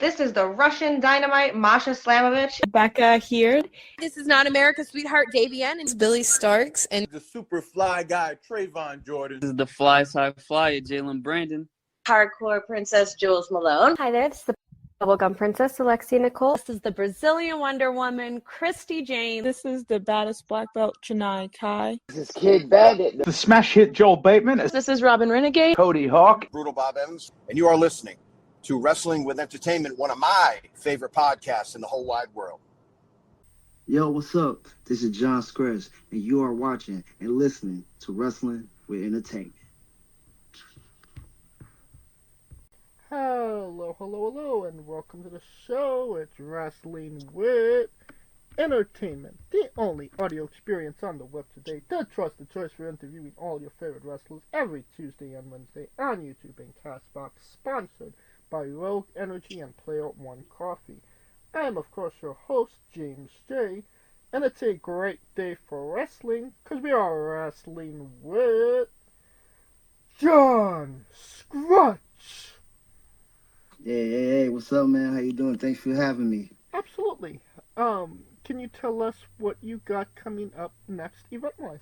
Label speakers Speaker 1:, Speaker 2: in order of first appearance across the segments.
Speaker 1: This is the Russian Dynamite, Masha Slamovich.
Speaker 2: Becca here.
Speaker 3: This is not America's Sweetheart, Davian.
Speaker 4: It's Billy Starks. And
Speaker 5: the super fly guy, Trayvon Jordan.
Speaker 6: This is the fly side flyer, Jalen Brandon.
Speaker 7: Hardcore Princess, Jules Malone.
Speaker 8: Hi there, this is the Bubblegum Princess, Alexia Nicole.
Speaker 2: This is the Brazilian Wonder Woman, Christy Jane.
Speaker 9: This is the baddest black belt, Chennai Kai.
Speaker 10: This is Kid Bandit.
Speaker 11: The smash hit, Joel Bateman.
Speaker 12: This is Robin Renegade.
Speaker 11: Cody Hawk.
Speaker 5: Brutal Bob Evans. And you are listening to Wrestling with Entertainment, one of my favorite podcasts in the whole wide world.
Speaker 13: Yo, what's up? This is Jon Scrutch, and you are watching and listening to Wrestling with Entertainment.
Speaker 14: Hello, and welcome to the show. It's Wrestling with Entertainment, the only audio experience on the web today. The trusted choice for interviewing all your favorite wrestlers every Tuesday and Wednesday on YouTube and Castbox, sponsored by Rogue Energy and Player One Coffee. I am, of course, your host, James J., and it's a great day for wrestling, because we are wrestling with Jon Scrutch.
Speaker 13: Hey, what's up, man? How you doing? Thanks for having me.
Speaker 14: Absolutely. Can you tell us what you got coming up next, event-wise?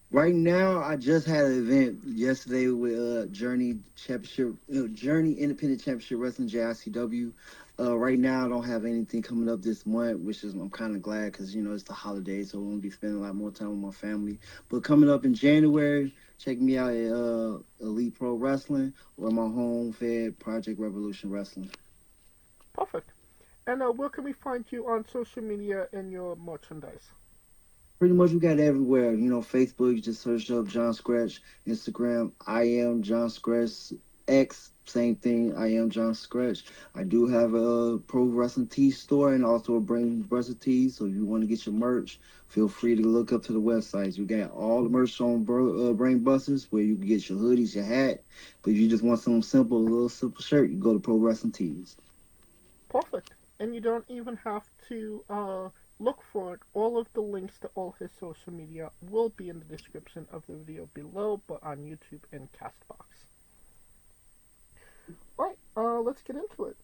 Speaker 13: Right now, I just had an event yesterday with Journey Independent Championship Wrestling, JICW. Right now, I don't have anything coming up this month, which is I'm kind of glad because, it's the holidays, so I'm going to be spending a lot more time with my family. But coming up in January, check me out at Elite Pro Wrestling or my home fed Project Revolution Wrestling.
Speaker 14: Perfect. And where can we find you on social media and your merchandise?
Speaker 13: Pretty much we got it everywhere. Facebook, you just search up Jon Scrutch. Instagram, I am Jon Scrutch. X, same thing, I am Jon Scrutch. I do have a Pro Wrestling Tees store and also a Brain Buster Tees. So if you want to get your merch, feel free to look up to the websites. We got all the merch on Brain Busters, where you can get your hoodies, your hat. But if you just want something simple, a little simple shirt, you go to Pro Wrestling Tees.
Speaker 14: Perfect. And you don't even have to look for it. All of the links to all his social media will be in the description of the video below, but on YouTube and Castbox. Alright, let's get into it.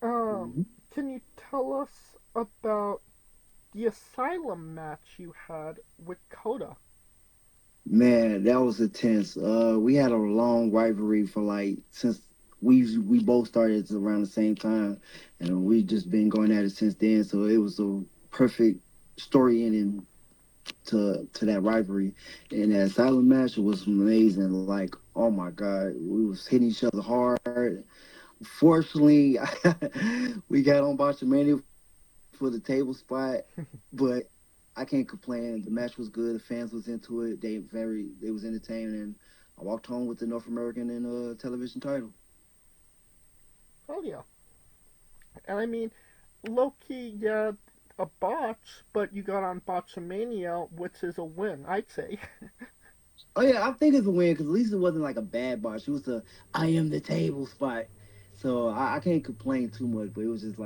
Speaker 14: Can you tell us about the Asylum match you had with Kota?
Speaker 13: Man, that was intense. We had a long rivalry for since we both started around the same time, and we just been going at it since then. So it was a perfect story ending to that rivalry. And that Asylum match was amazing. Oh my God, we was hitting each other hard. Fortunately, we got on Botchamania for the table spot, but I can't complain. The match was good. The fans was into it. They was entertaining, and I walked home with the North American and television title.
Speaker 14: Oh yeah. And I mean, low-key, yeah, a botch, but you got on Botchamania, which is a win, I'd say.
Speaker 13: Oh yeah, I think it's a win because at least it wasn't like a bad botch. It was a I am the table spot. So I can't complain too much, but it was just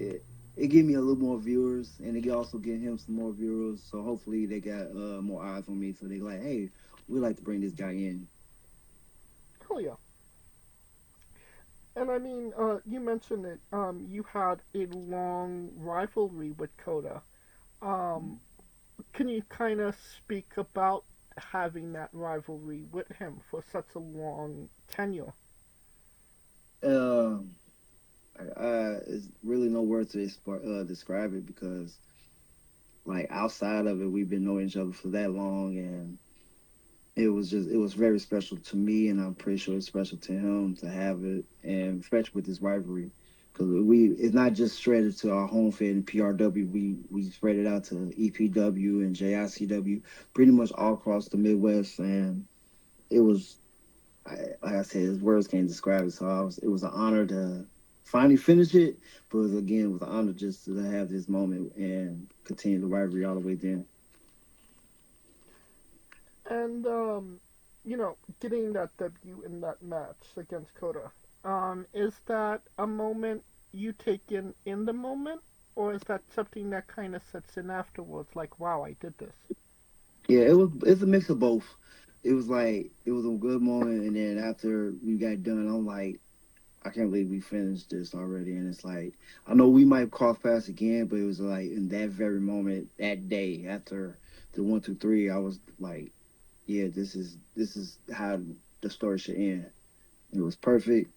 Speaker 13: it gave me a little more viewers, and it also give him some more viewers. So hopefully they got more eyes on me. So they like, hey, we'd like to bring this guy in.
Speaker 14: Oh yeah. And I mean, you mentioned it. You had a long rivalry with Kota. Can you kind of speak about having that rivalry with him for such a long tenure?
Speaker 13: It's really no words to describe it because, outside of it, we've been knowing each other for that long, and it was very special to me, and I'm pretty sure it's special to him to have it, and especially with this rivalry, because it's not just shredded to our home fed and PRW. We spread it out to EPW and JICW, pretty much all across the Midwest, and it was, like I said, words can't describe it. So it was an honor to finally finish it, but it was an honor just to have this moment and continue the rivalry all the way then.
Speaker 14: And, getting that debut in that match against Kota, is that a moment you take in the moment, or is that something that kind of sets in afterwards, like, wow, I did this?
Speaker 13: Yeah, it's a mix of both. It was a good moment, and then after we got done, I'm like, I can't believe we finished this already. And it's like, I know we might cross paths again, but it was like in that very moment, that day after the 1, 2, 3, I was like, yeah, this is how the story should end. It was perfect.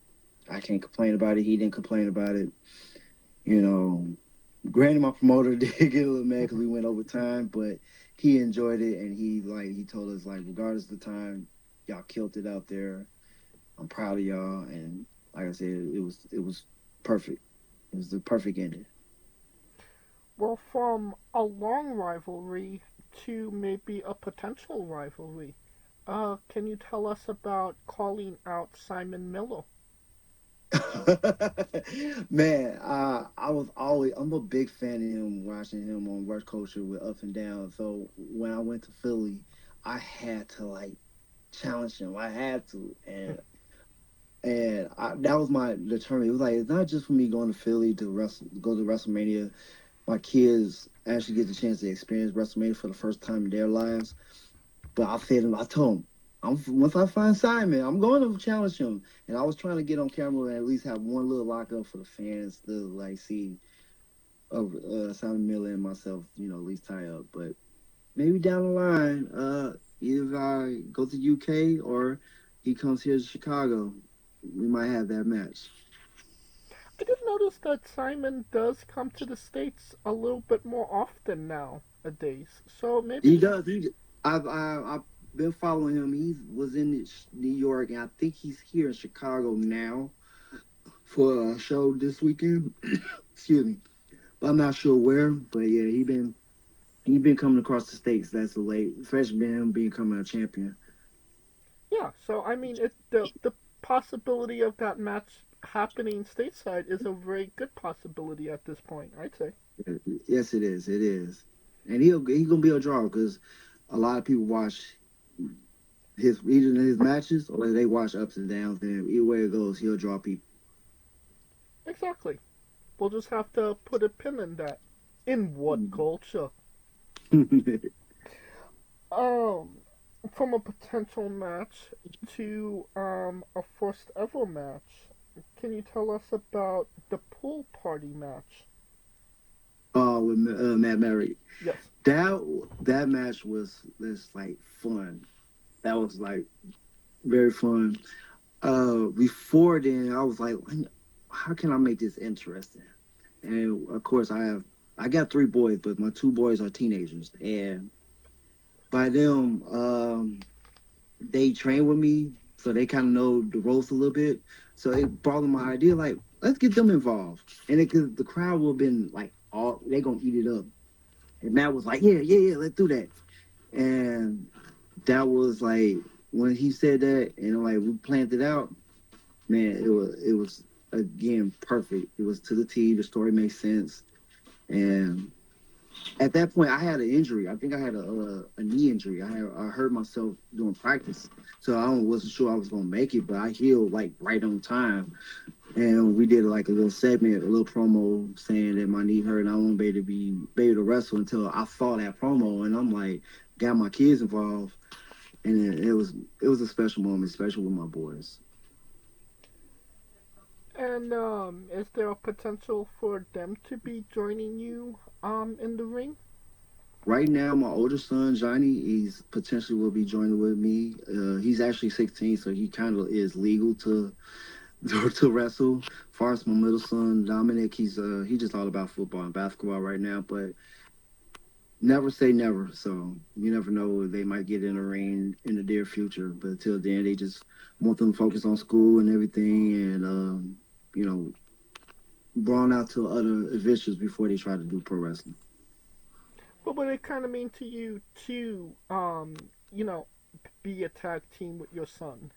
Speaker 13: I can't complain about it. He didn't complain about it. You know, granted, my promoter did get a little mad because we went over time, but he enjoyed it, and he told us, like, regardless of the time, y'all killed it out there. I'm proud of y'all, and like I said, it was perfect. It was the perfect ending.
Speaker 14: Well, from a long rivalry to maybe a potential rivalry, can you tell us about calling out Simon Miller?
Speaker 13: Man, I'm a big fan of him, watching him on Work Culture with Up and Down. So when I went to Philly, I had to like challenge him. I had to, that was my determination. It was like, it's not just for me going to Philly to go to WrestleMania. My kids actually get the chance to experience WrestleMania for the first time in their lives. But I told him, once I find Simon, I'm going to challenge him. And I was trying to get on camera and at least have one little lockup for the fans to like see Simon Miller and myself, at least tie up. But maybe down the line, either I go to UK or he comes here to Chicago, we might have that match.
Speaker 14: I did notice that Simon does come to the States a little bit more often nowadays. So maybe
Speaker 13: He does. I've been following him. He was in New York, and I think he's here in Chicago now for a show this weekend. Excuse me, but I'm not sure where. But yeah, he been coming across the states. That's late, especially him becoming a champion.
Speaker 14: Yeah. So I mean, the possibility of that match happening stateside is a very good possibility at this point, I'd say.
Speaker 13: Yes, it is. It is, and he's gonna be a draw because a lot of people watch either his matches or they watch ups and downs. And either way it goes, he'll draw people.
Speaker 14: Exactly. We'll just have to put a pin in that. In what culture? From a potential match to a first ever match, can you tell us about the pool party match?
Speaker 13: With Matt Murray.
Speaker 14: Yes.
Speaker 13: That match was just like fun. That was like very fun. Before then, I was like, how can I make this interesting? And of course, I got 3 boys, but my 2 boys are teenagers, and by them, they train with me, so they kind of know the ropes a little bit. So it brought them my idea, like, let's get them involved, and because the crowd would have been like, they gonna eat it up. And Matt was like, yeah, let's do that. And that was like when he said that, and like we planned it out. Man, it was again perfect. It was to the T. The story made sense, and at that point, I had an injury. I think I had a knee injury. I hurt myself doing practice, so I wasn't sure I was gonna make it. But I healed like right on time, and we did like a little segment, a little promo saying that my knee hurt and I won't be able to wrestle until I saw that promo. And I'm like, got my kids involved, and it was a special moment, especially with my boys.
Speaker 14: And is there a potential for them to be joining you in the ring?
Speaker 13: Right now, my older son Johnny, he's potentially will be joining with me. He's actually 16, so he kind of is legal to wrestle. As far as my middle son Dominic, he's just all about football and basketball right now. But never say never. So you never know, they might get in a ring in the near future. But until then, they just want them to focus on school and everything, and brawn out to other adventures before they try to do pro wrestling.
Speaker 14: But would it kind of mean to you to, be a tag team with your son?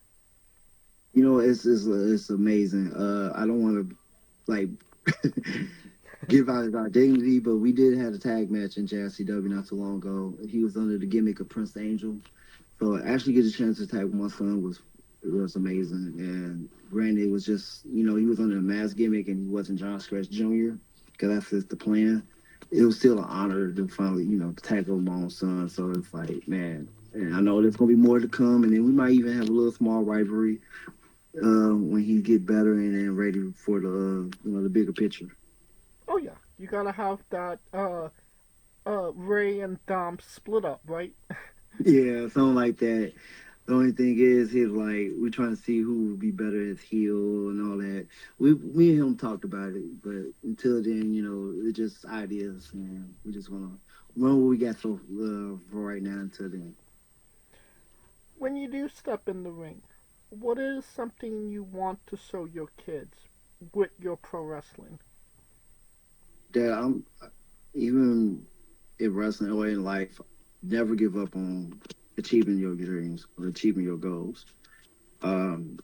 Speaker 13: It's amazing. I don't want to like give out his identity, but we did have a tag match in JCW not too long ago. He was under the gimmick of Prince Angel, so actually get a chance to tag with my son was amazing. And granted, it was just he was under a mask gimmick and he wasn't Jon Scrutch Jr. because that's just the plan. It was still an honor to finally tag with my own son. So it's like, man, and I know there's gonna be more to come, and then we might even have a little small rivalry. when he get better and then ready for the the bigger picture.
Speaker 14: Oh yeah, you gotta have that Ray and Dom split up, right?
Speaker 13: Yeah, something like that. The only thing is, he's like, we're trying to see who would be better as heel and all that. Me and him talked about it, but until then, it's just ideas, and we just want to run what we got for right now until then.
Speaker 14: When you do step in the ring, what is something you want to show your kids with your pro wrestling?
Speaker 13: That I'm even in wrestling or in life, never give up on achieving your dreams or achieving your goals. Um,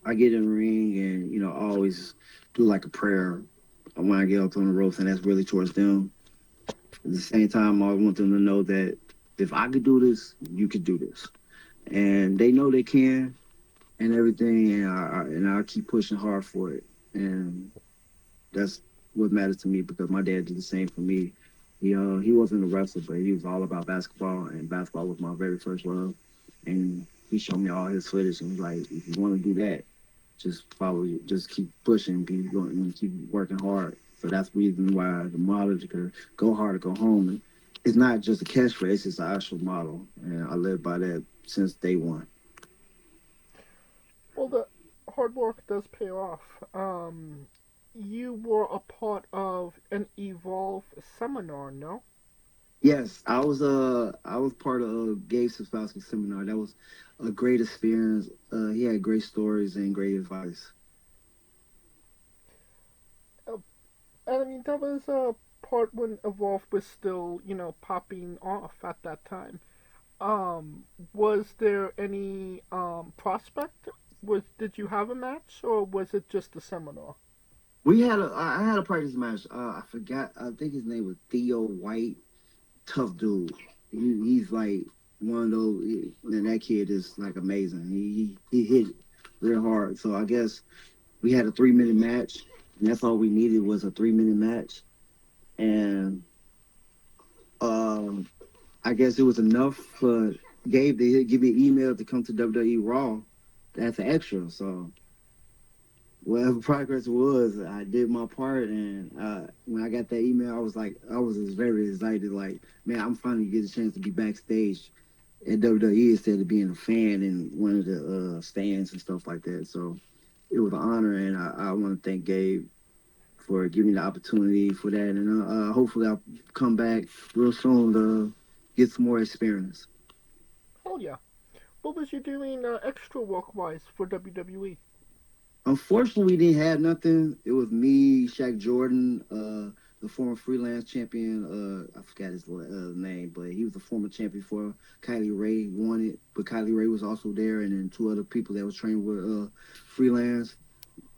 Speaker 13: I get in the ring and I always do like a prayer when I get up on the ropes, and that's really towards them. At the same time, I want them to know that if I could do this, you could do this, and they know they can and everything, and I'll keep pushing hard for it, and that's what matters to me because my dad did the same for me. He wasn't a wrestler, but he was all about basketball, and basketball was my very first love. And he showed me all his footage, and was like, if you want to do that, just follow it, just keep pushing, keep going, and keep working hard. So that's the reason why the motto to go hard or go home. And it's not just a catchphrase; it's an actual model, and I live by that since day one.
Speaker 14: Well, the hard work does pay off. You were a part of an Evolve seminar, no?
Speaker 13: Yes, I was part of Gabe Sapowski's seminar. That was a great experience. He had great stories and great advice.
Speaker 14: Uh, and I mean, that was a part when Evolve was still, popping off at that time. Was there any prospect? Did you have a match, or was it just a seminar?
Speaker 13: I had a practice match. I forgot. I think his name was Theo White. Tough dude. He's like one of those. And that kid is like amazing. He hit real hard. So I guess we had a 3 minute match, and that's all we needed was a 3 minute match. And I guess it was enough for Gabe to give me an email to come to WWE Raw. That's an extra. So whatever progress was, I did my part, and when I got that email, I was just very excited. Like, man, I'm finally getting a chance to be backstage at WWE instead of being a fan in one of the stands and stuff like that. So it was an honor, and I want to thank Gabe for giving me the opportunity for that, and hopefully I'll come back real soon to get some more experience.
Speaker 14: Oh yeah. What was you doing extra work-wise for WWE?
Speaker 13: Unfortunately, we didn't have nothing. It was me, Shaq Jordan, the former freelance champion. I forgot his name, but he was the former champion before Kylie Ray won it. But Kylie Ray was also there, and then two other people that was trained with freelance.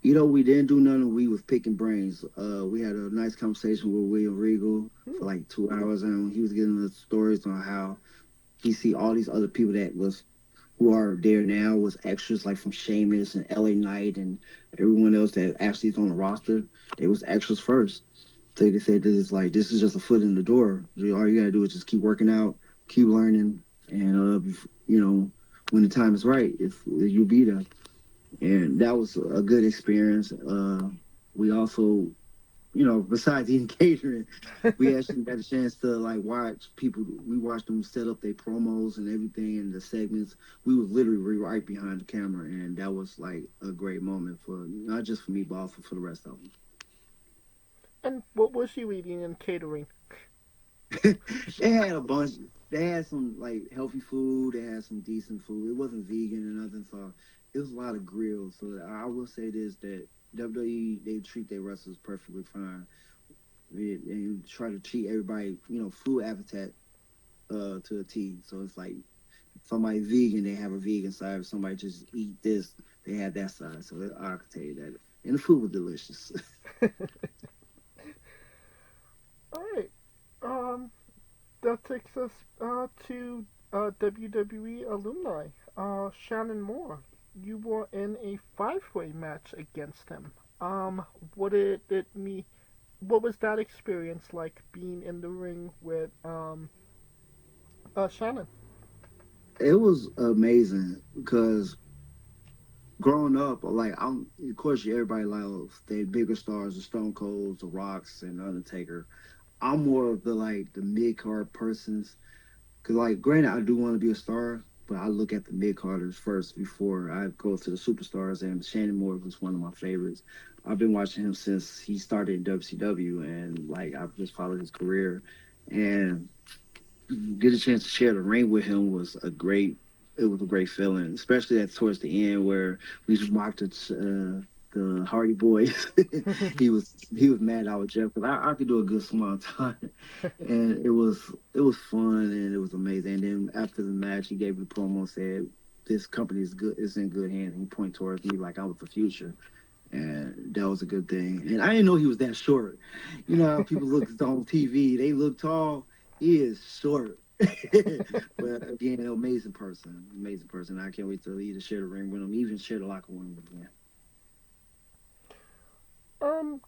Speaker 13: We didn't do nothing. We was picking brains. We had a nice conversation with William Regal for like 2 hours, and he was giving us stories on how he see all these other people that was who are there now was extras like from Sheamus and LA Knight and everyone else that actually is on the roster. They was extras first. So they said this is just a foot in the door. All you gotta do is just keep working out, keep learning, and when the time is right, if you'll be there. And that was a good experience. We also, besides eating catering, we actually got a chance to like watch people. We watched them set up their promos and everything and the segments. We were literally right behind the camera, and that was like a great moment for not just for me, but also for the rest of them.
Speaker 14: And what was you eating in catering?
Speaker 13: They had a bunch. They had some like healthy food. They had some decent food. It wasn't vegan or nothing, so it was a lot of grills. So I will say this that WWE they treat their wrestlers perfectly fine. They try to treat everybody, food appetite to a T. So it's like if somebody's vegan, they have a vegan side. If somebody just eat this, they have that side. So I can tell you that. And the food was delicious.
Speaker 14: All right. That takes us to WWE alumni. Shannon Moore. You were in a 5-way match against him. What did it mean? What was that experience like being in the ring with Shannon?
Speaker 13: It was amazing because growing up, like of course, everybody loves the bigger stars, the Stone Colds, the Rocks, and Undertaker. I'm more of the mid card persons. Cause granted, I do want to be a star, but I look at the mid carders first before I go to the superstars. And Shannon Moore was one of my favorites. I've been watching him since he started in WCW, and I've just followed his career. And get a chance to share the ring with him was a great. It was a great feeling, especially at towards the end where we just mocked the Hardy Boys. he was mad I was Jeff, but I could do a good small time, and it was fun and it was amazing. And then after the match, he gave the promo, said this company is good, it's in good hands. And he pointed towards me like I was the future, and that was a good thing. And I didn't know he was that short. You know how people look on TV, they look tall. He is short. But again, an amazing person. I can't wait to either share the ring with him, even share the locker room with him.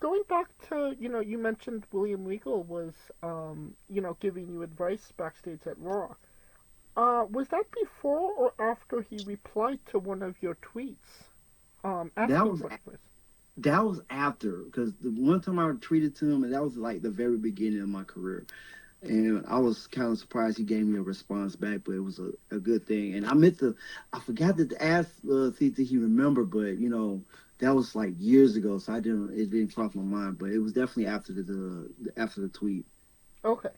Speaker 14: Going back to, you mentioned William Regal was, giving you advice backstage at Raw. Was that before or after he replied to one of your tweets?
Speaker 13: That was after, because the one time I tweeted to him, and that was the very beginning of my career. And I was kind of surprised he gave me a response back, but it was a good thing. And I forgot to ask, see if he remembered, but that was years ago, so it didn't cross my mind. But it was definitely after the tweet.
Speaker 14: Okay.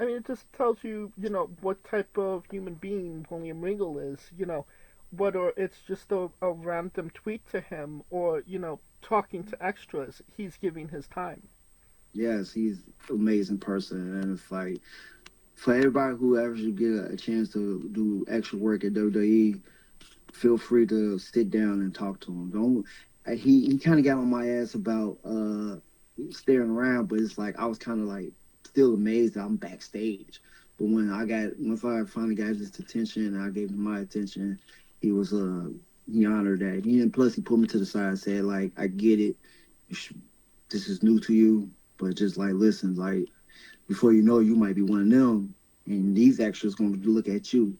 Speaker 14: I mean, it just tells you, what type of human being William Regal is, whether it's just a random tweet to him or, talking to extras, he's giving his time.
Speaker 13: Yes, he's an amazing person, and it's for everybody who ever should get a chance to do extra work at WWE, feel free to sit down and talk to him. Don't he kind of got on my ass about staring around, but it's I was kind of still amazed that I'm backstage. But once I finally got his attention and I gave him my attention, he was he honored that. Plus he pulled me to the side and said I get it, this is new to you. But just listen, before you know, you might be one of them, and these extras gonna look at you,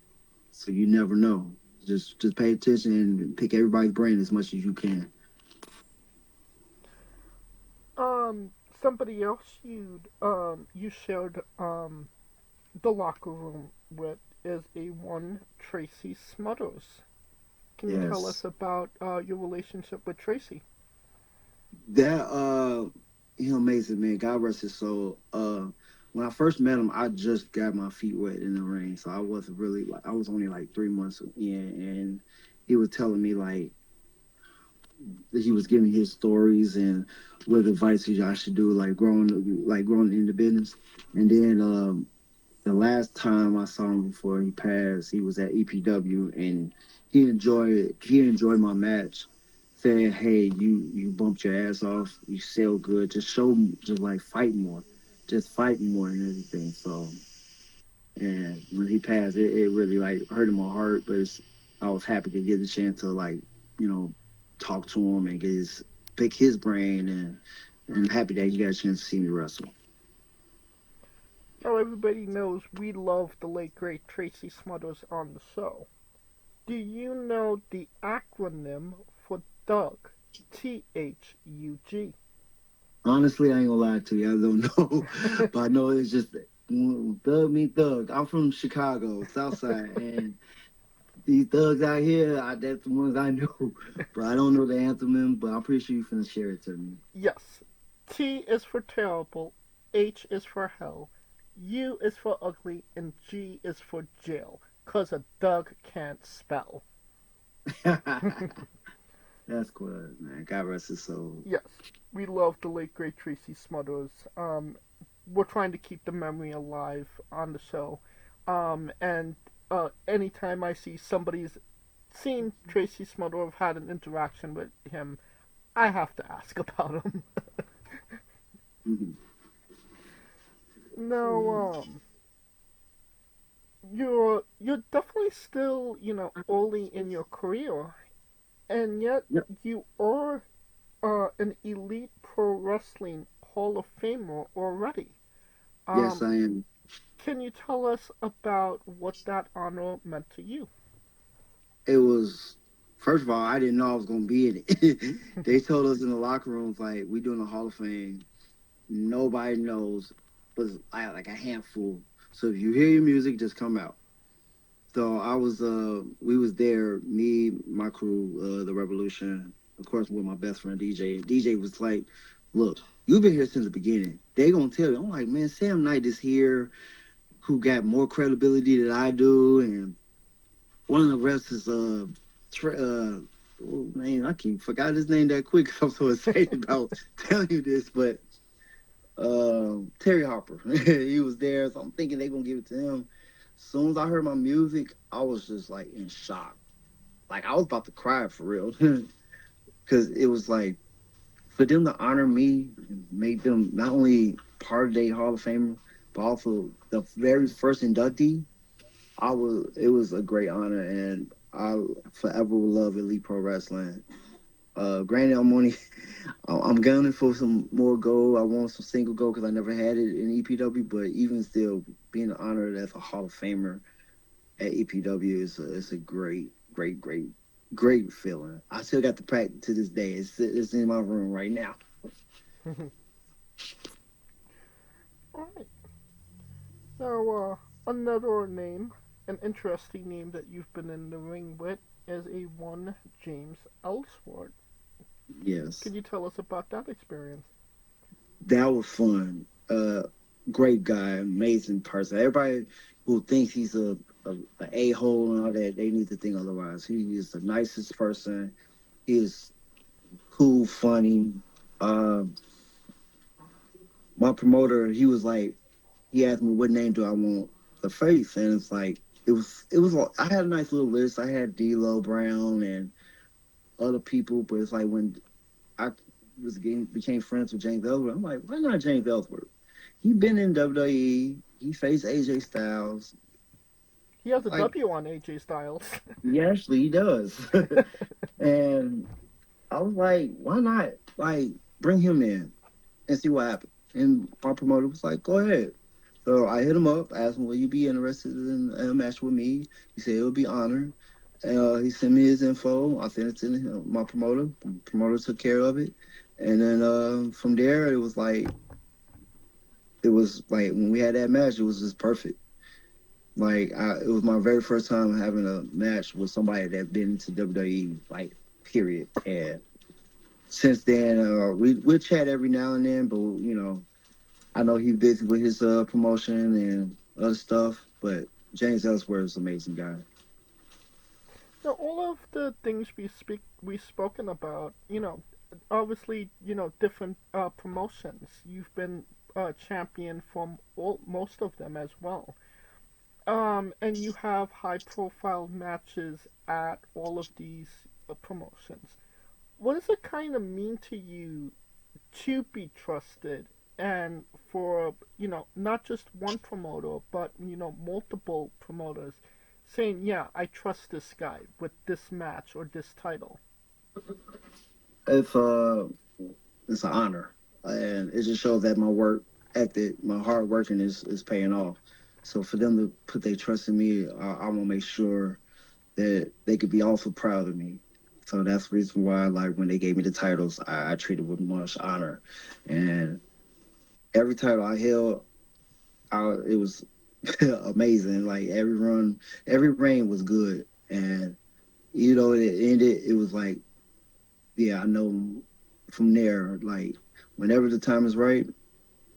Speaker 13: so you never know. Just pay attention and pick everybody's brain as much as you can.
Speaker 14: Somebody else you shared the locker room with is a one Tracy Smothers. Can you tell us about your relationship with Tracy?
Speaker 13: That he's amazing, man. God rest his soul. When I first met him, I just got my feet wet in the ring, so I wasn't really I was only 3 months in, and he was telling me he was giving his stories and what advice I should do, growing in the business. And then the last time I saw him before he passed, he was at EPW, and he enjoyed my match. Saying, hey, you bumped your ass off, you sell good, just fight more, and everything. So, and when he passed, it really hurt in my heart, but I was happy to get the chance to talk to him and pick his brain, and I'm happy that he got a chance to see me wrestle.
Speaker 14: Oh, everybody knows we love the late great Tracy Smothers on the show. Do you know the acronym for Doug? THUG.
Speaker 13: Honestly, I ain't gonna lie to you, I don't know, but I know it's just thug mean thug. I'm from Chicago, South Side, and these thugs out here, that's the ones I know. But I don't know the anthem, but I'm pretty sure you're finna share it to me.
Speaker 14: Yes. T is for terrible, H is for hell, U is for ugly, and G is for jail, 'cause a Doug can't spell.
Speaker 13: That's good, man. God rest his soul.
Speaker 14: Yes. We love the late great Tracy Smothers. We're trying to keep the memory alive on the show. And anytime I see somebody's seen Tracy Smothers or had an interaction with him, I have to ask about him.
Speaker 13: Mm-hmm.
Speaker 14: Now, you're definitely still, early in your career, and yet you are an elite pro wrestling Hall of Famer already.
Speaker 13: Yes, I am.
Speaker 14: Can you tell us about what that honor meant to you?
Speaker 13: It was First of all, I didn't know I was gonna be in it. They told us in the locker rooms like we doing a Hall of Fame. Nobody knows, but like a handful. So if you hear your music, just come out. So we was there, me, my crew, the Revolution, of course, with my best friend DJ. DJ was like, "Look, you've been here since the beginning. They gonna tell you." I'm like, "Man, Sam Knight is here, who got more credibility than I do, and one of the rest is man, I can't forgot his name that quick. I'm so excited about telling you this, but Terry Harper, he was there, so I'm thinking they gonna give it to him. As soon as I heard my music, I was just like in shock. Like I was about to cry for real. Because it was like, for them to honor me and make them not only part of their Hall of Famer, but also the very first inductee, it was a great honor, and I forever will love Elite Pro Wrestling. Granted, I'm gunning for some more gold. I want some single gold because I never had it in EPW, but even still, being honored as a Hall of Famer at EPW is a great feeling. I still got the practice to this day. It's in my room right now.
Speaker 14: All right. So, another name, an interesting name that you've been in the ring with, is a one James Ellsworth.
Speaker 13: Yes.
Speaker 14: Can you tell us about that experience?
Speaker 13: That was fun. Great guy, amazing person. Everybody who thinks he's a a-hole and all that, they need to think otherwise. He is the nicest person. He is cool, funny. My promoter, he was like, he asked me what name do I want the face, and it's like it was. I had a nice little list. I had D'Lo Brown and other people, but it's like when I became friends with James Ellsworth, I'm like, why not James Ellsworth? He been in WWE. He faced AJ Styles.
Speaker 14: He has a W on AJ Styles.
Speaker 13: Yeah, actually, he does. And I was like, why not, like, bring him in and see what happens? And my promoter was like, go ahead. So I hit him up, asked him, will you be interested in a match with me? He said it would be honored. He sent me his info. I sent it to him, my promoter. The promoter took care of it. And then from there, it was like when we had that match, it was just perfect. Like it was my very first time having a match with somebody that been to WWE, like, period. And since then, we'll chat every now and then, but I know he's busy with his promotion and other stuff. But James Ellsworth is an amazing guy.
Speaker 14: So all of the things we've spoken about, obviously, different promotions. You've been champion from most of them as well. And you have high-profile matches at all of these promotions. What does it kind of mean to you to be trusted, and for, not just one promoter, but, multiple promoters saying, yeah, I trust this guy with this match or this title?
Speaker 13: It's an honor, and it just shows that my work ethic, my hard working is paying off. So for them to put their trust in me, I want to make sure that they could be also proud of me. So that's the reason why, like, when they gave me the titles, I treated with much honor. And every title I held, it was amazing. Like, every reign was good. And, it ended, it was like, yeah, I know from there, like, whenever the time is right,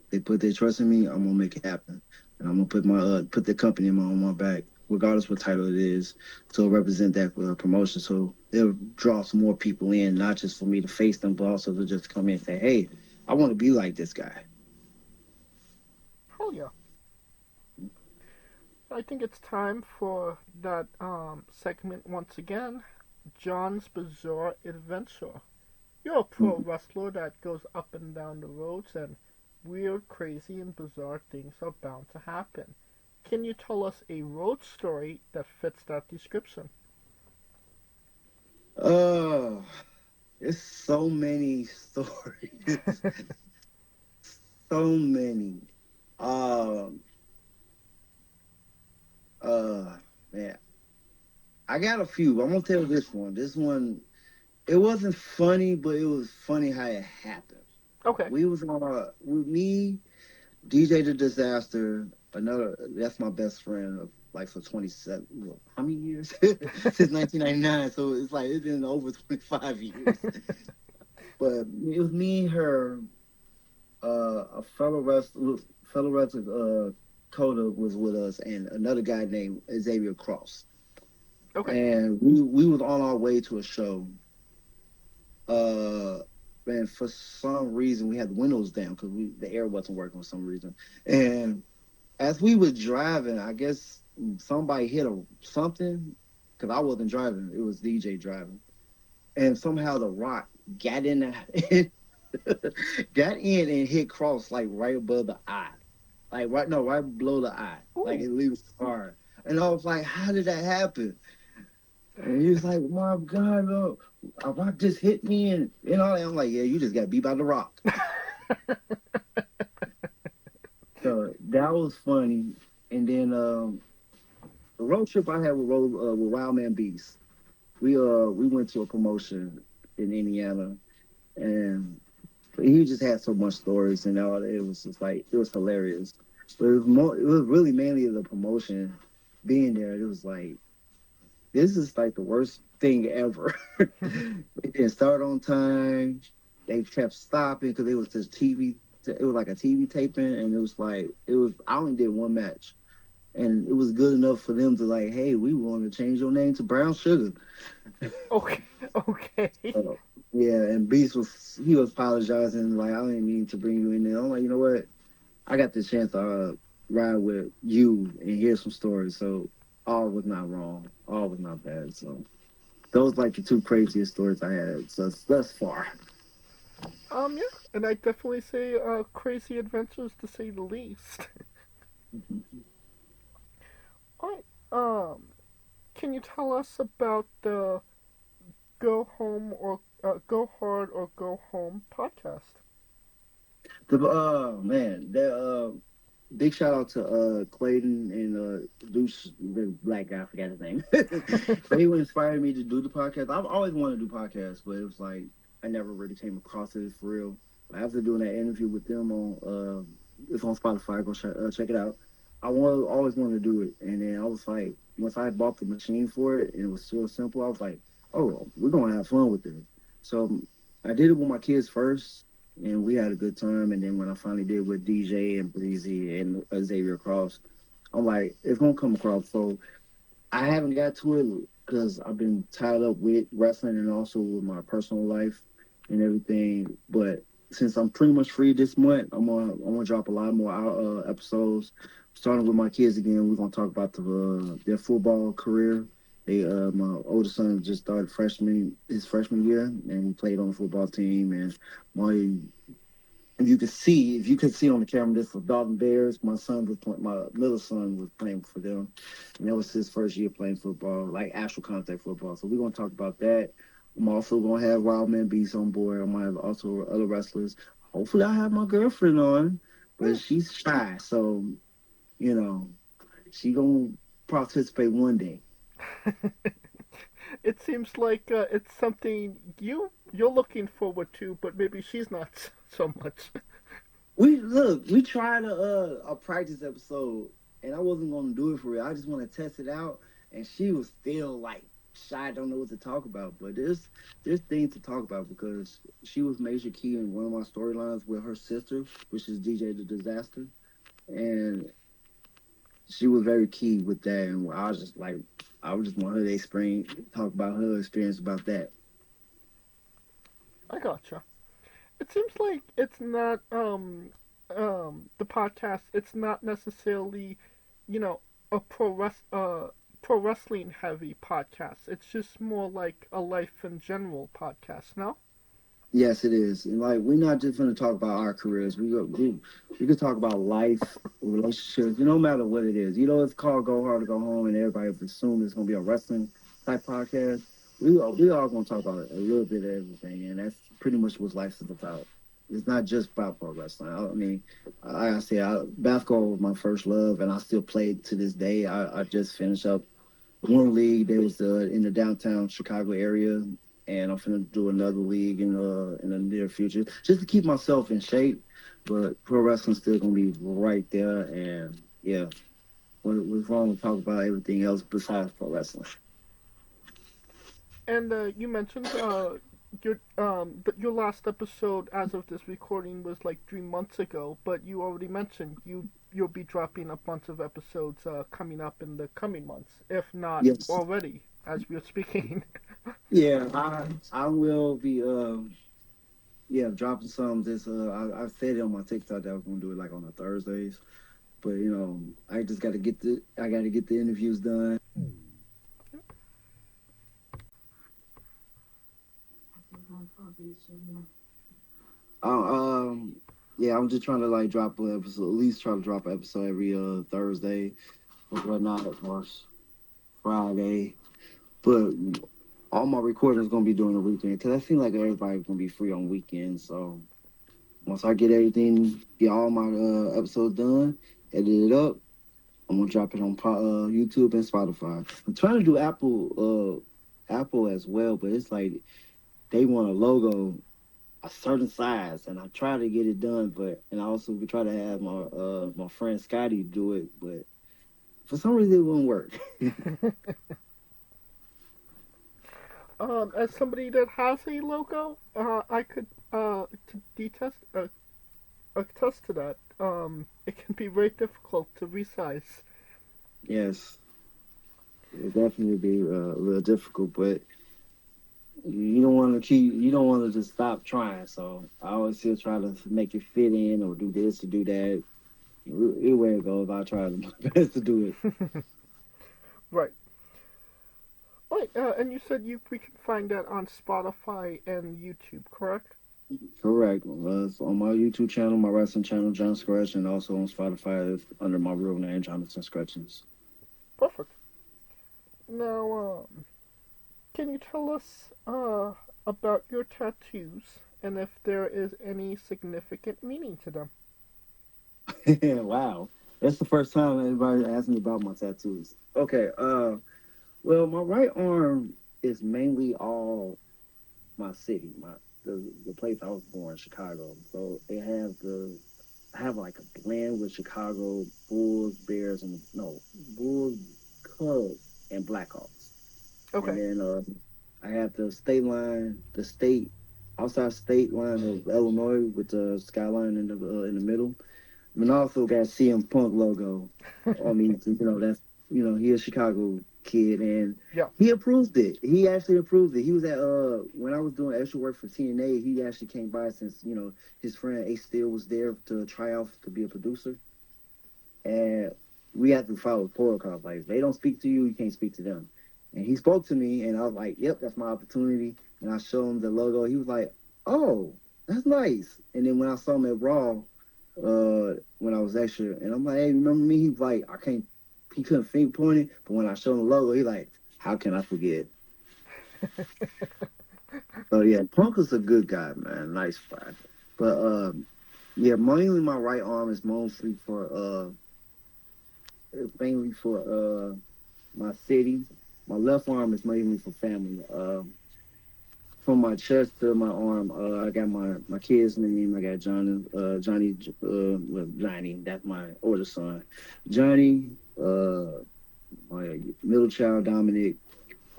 Speaker 13: they put their trust in me, I'm going to make it happen. And I'm going to put the company on my back, regardless what title it is, to represent that for a promotion. So it'll draw some more people in, not just for me to face them, but also to just come in and say, hey, I want to be like this guy.
Speaker 14: Oh, yeah. I think it's time for that segment once again, John's Bizarre Adventure. You're a pro wrestler that goes up and down the roads, and weird, crazy, and bizarre things are bound to happen. Can you tell us a road story that fits that description?
Speaker 13: It's so many stories. So many. Man. I got a few. I'm gonna tell this one. This one, it wasn't funny, but it was funny how it happened.
Speaker 14: Okay.
Speaker 13: We was on with me, DJ the Disaster. That's my best friend of like for 27. How many years? Since 1999. So it's like it's been over 25 years. But it was me, her, a fellow wrestler, Kota was with us, and another guy named Xavier Cross.
Speaker 14: Okay.
Speaker 13: And we was on our way to a show. And for some reason we had the windows down because the air wasn't working for some reason. And as we were driving, I guess somebody hit something because I wasn't driving. It was DJ driving. And somehow the rock got in and hit Cross like right above the eye. Like right below the eye. Ooh. Like it leaves hard. And I was like, how did that happen? And he was like, my God, look, a rock just hit me and all that. I'm like, yeah, you just got beat by the rock. So that was funny. And then the road trip I had with Wildman Beast. We went to a promotion in Indiana, and he just had so much stories and all that. It was just like it was hilarious. But it was really mainly the promotion being there. It was like this is like the worst thing ever. They didn't start on time. They kept stopping because it was just TV. It was like a TV taping, and it was like I only did one match. And it was good enough for them to like, hey, we want to change your name to Brown Sugar.
Speaker 14: Okay.
Speaker 13: Yeah, and Beast was apologizing, like, I didn't mean to bring you in there. I'm like, you know what? I got the chance to ride with you and hear some stories. So all was not wrong. All was not bad. So those like the two craziest stories I had thus far.
Speaker 14: Yeah, and I definitely say crazy adventures to say the least. All right. Can you tell us about the Go Home or Go Hard or Go Home podcast?
Speaker 13: The big shout out to Clayton and Deuce, the black guy, I forgot his name. But he inspired me to do the podcast. I've always wanted to do podcasts, but it was like I never really came across it for real. After doing that interview with them it's on Spotify, go check it out. I always wanted to do it, and then I was like, once I bought the machine for it, and it was so simple, I was like, oh, we're gonna have fun with it. So I did it with my kids first, and we had a good time. And then when I finally did with DJ and Breezy and Xavier Cross, I'm like, it's gonna come across. So I haven't got to it because I've been tied up with wrestling and also with my personal life and everything. But since I'm pretty much free this month, I'm gonna drop a lot more episodes. Starting with my kids again, we're gonna talk about their football career. My oldest son just started his freshman year, and he played on the football team. And if you could see on the camera, this was Dalton Bears. My middle son was playing for them, and that was his first year playing football, like actual contact football. So we're gonna talk about that. I'm also gonna have Wildman Beast on board. I'm gonna have also other wrestlers. Hopefully, I have my girlfriend on, but she's shy, so she gonna participate one day.
Speaker 14: It seems like it's something you're looking forward to, but maybe she's not so much.
Speaker 13: We tried a practice episode, and I wasn't gonna do it for real. I just want to test it out, and she was still like shy, don't know what to talk about. But there's things to talk about because she was major key in one of my storylines with her sister, which is DJ the Disaster, and she was very key with that. And I was just want her to talk about her experience about that.
Speaker 14: I gotcha. It seems like it's not the podcast. It's not necessarily, a pro wrestling heavy podcast. It's just more like a life in general podcast. No.
Speaker 13: Yes, it is. And like, we're not just going to talk about our careers. We could talk about life, relationships, no matter what it is. It's called Go Hard or Go Home, and everybody assumes it's going to be a wrestling type podcast. We all going to talk about a little bit of everything, and that's pretty much what life is about. It's not just about pro wrestling. I mean, like I said, basketball was my first love, and I still play to this day. I just finished up one league that was in the downtown Chicago area, and I'm finna do another league in the near future, just to keep myself in shape. But pro wrestling's still gonna be right there, and yeah, what's wrong with talk about everything else besides pro wrestling?
Speaker 14: And you mentioned your last episode as of this recording was like 3 months ago, but you already mentioned you'll be dropping a bunch of episodes coming up in the coming months, if not
Speaker 13: Yes.
Speaker 14: already as we're speaking.
Speaker 13: Yeah, I will be dropping some this I said it on my TikTok that I was gonna do it like on the Thursdays. But I just gotta get the interviews done. I'm just trying to like drop an episode, at least try to drop an episode every Thursday or whatnot, or Friday. But all my recording is gonna be during the weekend because I feel like everybody's gonna be free on weekends. So once I get all my episodes done, edit it up, I'm gonna drop it on YouTube and Spotify. I'm trying to do Apple as well, but it's like they want a logo a certain size, and I try to get it done, and I also try to have my friend Scotty do it, but for some reason it won't work.
Speaker 14: As somebody that has a logo, I could attest to that. It can be very difficult to resize.
Speaker 13: Yes, it definitely be a little difficult, but you don't want to just stop trying. So I always still try to make it fit in or do this or do that. Either way it goes, I try my best to do it.
Speaker 14: Right. Right, and you said we can find that on Spotify and YouTube, correct?
Speaker 13: Correct. It's on my YouTube channel, my wrestling channel, Jon Scrutch, and also on Spotify under my real name, Jonathan Scrutchins.
Speaker 14: Perfect. Now, can you tell us about your tattoos and if there is any significant meaning to them?
Speaker 13: Wow. That's the first time anybody asked me about my tattoos. Okay, well, my right arm is mainly all my city, the place I was born, Chicago. So I have like a blend with Chicago Bulls, Bears, Bulls, Cubs, and Blackhawks.
Speaker 14: Okay.
Speaker 13: And then I have outside state line of Illinois with the skyline in the middle. And also got CM Punk logo on me. That's he a Chicago kid, and he approved it. He actually approved it. He was at when I was doing extra work for TNA. He actually came by since his friend Ace Steel was there to try out to be a producer, and we had to follow protocol. Like if they don't speak to you, you can't speak to them. And he spoke to me, and I was like, "Yep, that's my opportunity." And I showed him the logo. He was like, "Oh, that's nice." And then when I saw him at Raw, when I was extra, and I'm like, "Hey, remember me?" He was like, he couldn't finger point it, but when I showed him the logo, he like, "How can I forget?" So yeah, Punk is a good guy, man, nice guy. But mainly my right arm is mainly for my city. My left arm is mainly for family. From my chest to my arm, I got my kid's name. I got Johnny. That's my oldest son. Johnny, my middle child Dominic.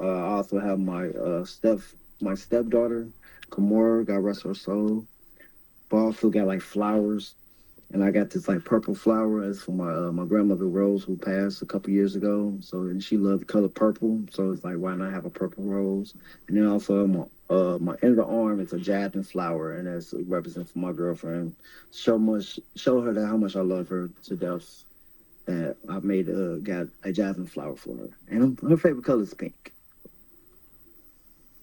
Speaker 13: I also have my stepdaughter, Kamora. God rest her soul. But I also got like flowers. And I got this like purple flower as for my grandmother Rose, who passed a couple years ago. So and she loved the color purple. So it's like, why not have a purple rose? And then also my inner arm is a jasmine flower, and that's represents for my girlfriend. Show her that how much I love her to death. That I got a jasmine flower for her, and her favorite color is pink.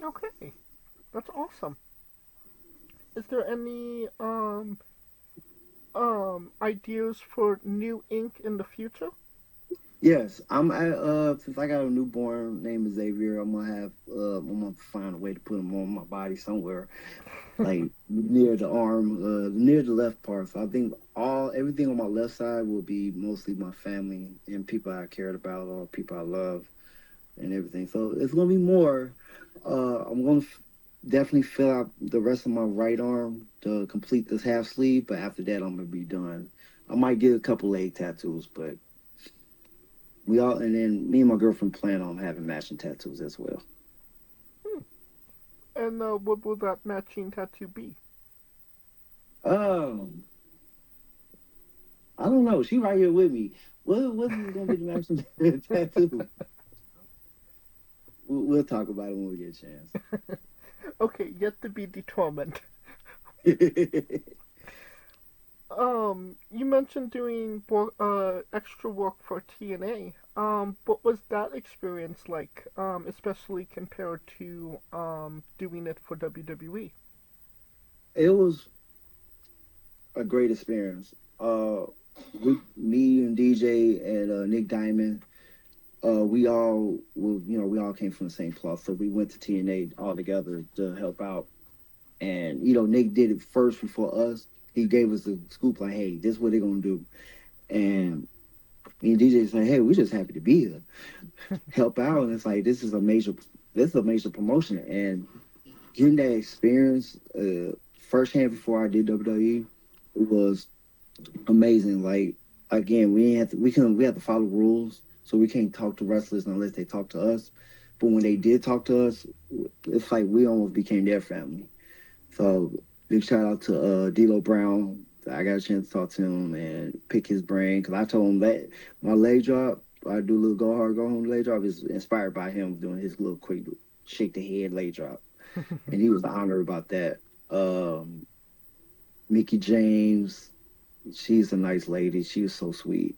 Speaker 14: Okay, that's awesome. Is there any ideas for new ink in the future?
Speaker 13: Yes, I'm at since I got a newborn named Xavier, I'm gonna find a way to put him on my body somewhere, like near the arm, near the left part. So I think everything on my left side will be mostly my family and people I cared about or people I love. and everything. So it's gonna be more. I'm gonna definitely fill out the rest of my right arm to complete this half sleeve, but after that, I'm gonna be done. I might get a couple leg tattoos, but and then me and my girlfriend plan on having matching tattoos as well.
Speaker 14: And what will that matching tattoo be?
Speaker 13: I don't know. She right here with me. What's gonna be the matching tattoo? We'll talk about it when we get a chance.
Speaker 14: Okay, yet to be determined. You mentioned doing extra work for TNA. What was that experience like? Especially compared to doing it for WWE.
Speaker 13: It was a great experience. Me and DJ and Nick Diamond, we all came from the same cloth, so we went to TNA all together to help out. And Nick did it first before us. He gave us the scoop like, "Hey, this is what they're gonna do," and me and DJ said, "Hey, we're just happy to be here, help out." And it's like this is a major promotion, and getting that experience firsthand before I did WWE, it was amazing. Like again, we had to follow rules, so we can't talk to wrestlers unless they talk to us. But when they did talk to us, it's like we almost became their family. So big shout out to D'Lo Brown. I got a chance to talk to him and pick his brain because I told him that my leg drop, I do a little go hard, go home leg drop, is inspired by him doing his little quick shake the head leg drop. And he was honored about that. Mickey James, she's a nice lady. She was so sweet.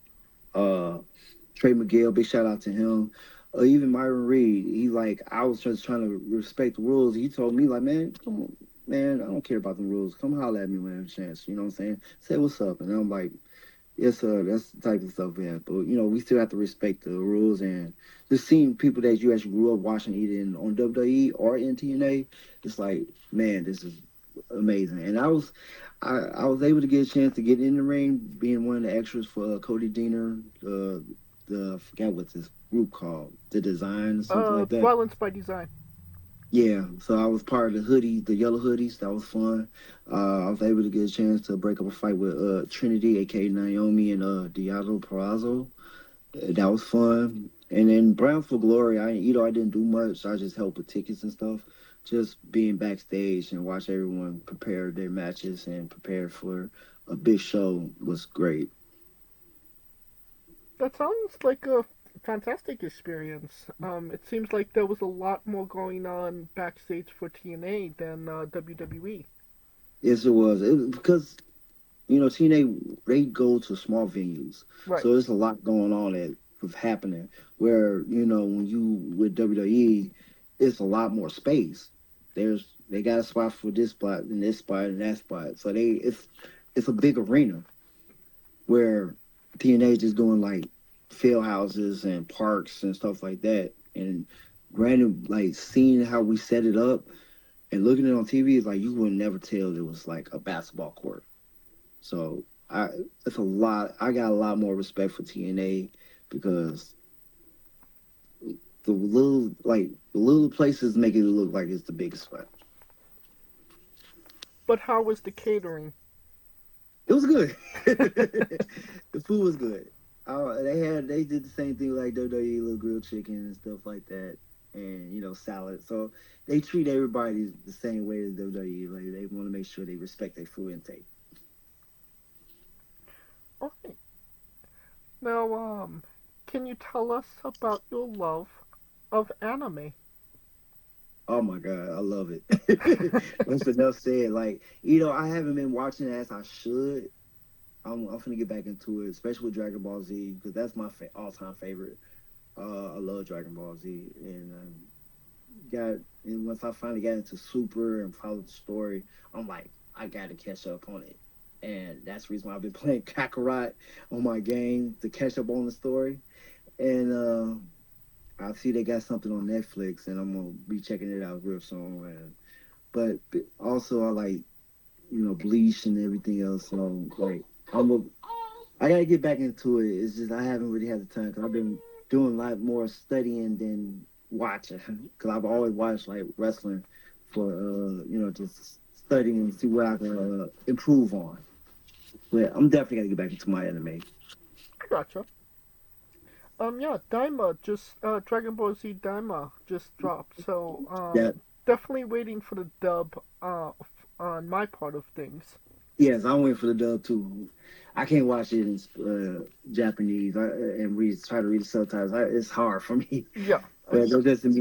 Speaker 13: Trey Miguel, big shout out to him. Even Myron Reed, he like, I was just trying to respect the rules. He told me like, man, come on, man, I don't care about the rules. Come holler at me when I have a chance. You know what I'm saying? Say what's up. And I'm like, yes, sir. That's the type of stuff we have. But we still have to respect the rules, and just seeing people that you actually grew up watching either on WWE or in TNA, it's like, man, this is amazing. And I was able to get a chance to get in the ring, being one of the extras for Cody Deaner, I forgot what this group called, the Design or something like that.
Speaker 14: Violence by Design.
Speaker 13: Yeah, so I was part of the yellow hoodies. That was fun. I was able to get a chance to break up a fight with Trinity, aka Naomi, and Diallo Perazzo. That was fun. And then Brown for Glory, I didn't do much. I just helped with tickets and stuff. Just being backstage and watch everyone prepare their matches and prepare for a big show was great.
Speaker 14: That sounds like a fantastic experience. It seems like there was a lot more going on backstage for TNA than WWE.
Speaker 13: Yes, it was. Because TNA, they go to small venues,
Speaker 14: right.
Speaker 13: So there's a lot going on that was happening. Where when you with WWE, it's a lot more space. They got a spot for this spot and this spot and that spot, so it's a big arena. Where TNA just doing like field houses and parks and stuff like that. And granted, like seeing how we set it up and looking at it on TV, is like you would never tell it was like a basketball court. So it's a lot. I got a lot more respect for TNA because the little places make it look like it's the biggest spot.
Speaker 14: But how was the catering?
Speaker 13: It was good. The food was good. They did the same thing like WWE, little grilled chicken and stuff like that, and salad. So they treat everybody the same way as WWE. Like they want to make sure they respect their food intake.
Speaker 14: Okay. Now, can you tell us about your love of anime?
Speaker 13: Oh my God, I love it. That's enough said. Like, I haven't been watching it as I should. I'm gonna get back into it, especially with Dragon Ball Z, because that's my all-time favorite. I love Dragon Ball Z, and once I finally got into Super and followed the story, I'm like, I got to catch up on it, and that's the reason why I've been playing Kakarot on my game to catch up on the story. And I see they got something on Netflix, and I'm gonna be checking it out real soon. But also I like Bleach and everything else, so like. I gotta get back into it. It's just I haven't really had the time because I've been doing a lot more studying than watching because I've always watched like wrestling for just studying and see what I can improve on. But I'm definitely gonna get back into my anime.
Speaker 14: Gotcha. Yeah, Daima just Dragon Ball Z Daima just dropped, so
Speaker 13: Yeah.
Speaker 14: definitely waiting for the dub on my part of things.
Speaker 13: Yes, I'm waiting for the dub too. I can't watch it in Japanese and try to read the subtitles. It's hard for me.
Speaker 14: Yeah.
Speaker 13: But that doesn't